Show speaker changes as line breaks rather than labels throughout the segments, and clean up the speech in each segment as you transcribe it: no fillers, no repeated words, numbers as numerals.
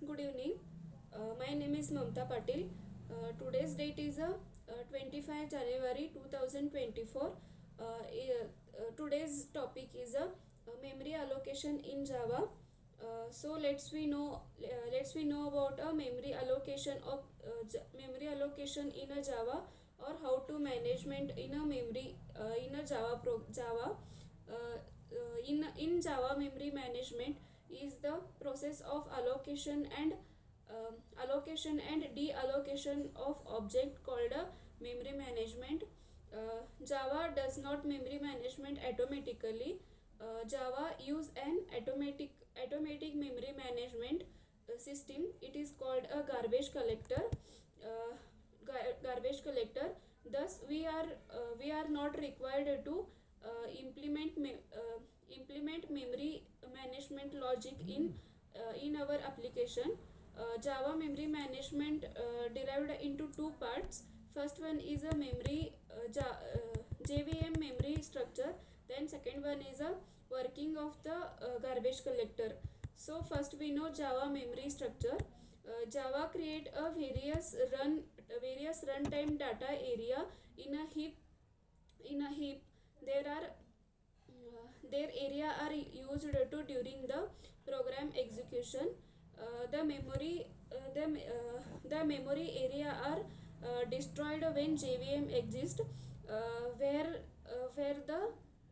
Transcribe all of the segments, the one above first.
Good evening. My name is Mamta Patil. Today's date is 25 January 2024. Today's topic is memory allocation in Java. So let's we know about a memory allocation in a Java, or how to management in a memory in a Java. In Java, memory management is the process of allocation and deallocation of object called a memory management. Java does not memory management automatically. Java use an automatic memory management system. It is called a garbage collector. Uh, Garbage collector. Thus, we are not required to implement memory management logic in our application. Java memory management derived into two parts. First one is a JVM memory structure. Then second one is a working of the garbage collector. So first we know Java memory structure. Java create a various runtime data area in a heap. There are their area are used to during the program execution. The memory area are destroyed when JVM exists, where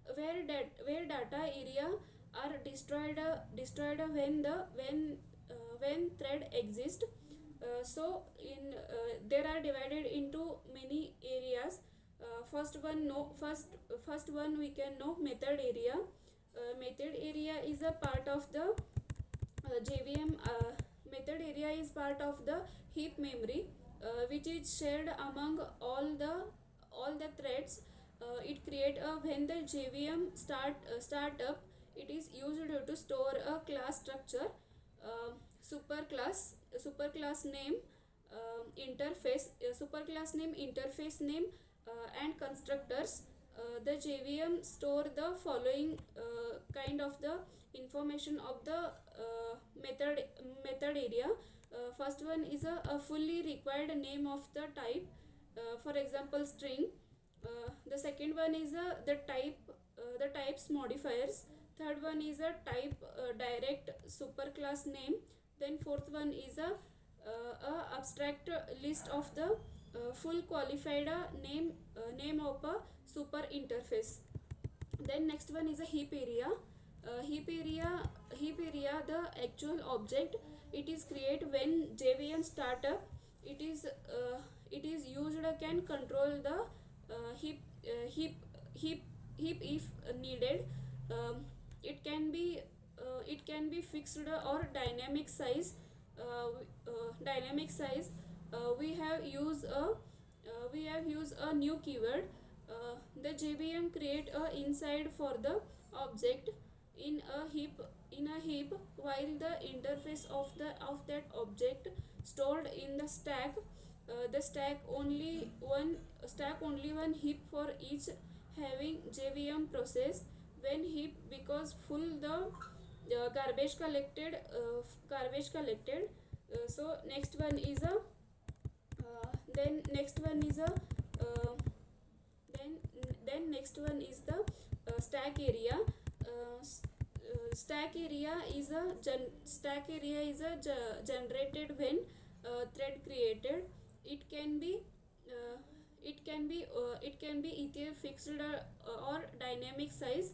data area are destroyed when thread exists. There are divided into many areas. First one we can know method area. Method area is a part of the JVM. Method area is part of the heap memory, which is shared among all the threads. It create a when the JVM start up. It is used to store a class structure, superclass name, superclass name, interface name, and constructors. The JVM store the following kind of the information of the method area. First one is a fully required name of the type, for example string. The second one is the types modifiers. Third one is a type direct superclass name. Then fourth one is a abstract list of the full qualified name of a super interface. Then next one is a heap area. Heap area, the actual object. It is create when JVM startup. It is used can control the heap if needed. Um, it can be fixed or dynamic size. Dynamic size. We have used a new keyword. The JVM create a inside for the object in a heap, while the interface of that object stored in the stack. The stack only one heap for each, having JVM process when heap because full the garbage collected. So next one is a then next one is a uh, then next one is the stack area. Stack area is generated when thread created. It can be it can be either fixed or dynamic size.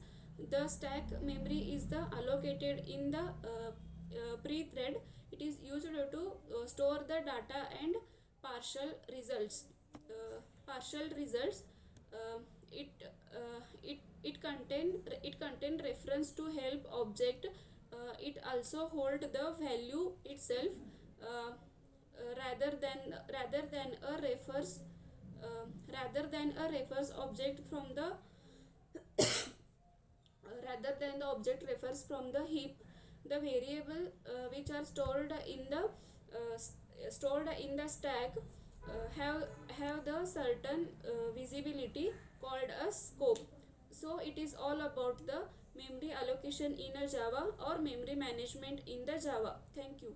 The stack memory is the allocated in the pre-thread. It is used to store the data and partial results. Partial results. Uh, it contain reference to help object. It also hold the value itself, uh, rather than a refers object from the rather than the object refers from the heap. The variable which are stored in the stack have the certain visibility called a scope. So it is all about the memory allocation in a Java, or memory management in the Java. Thank you.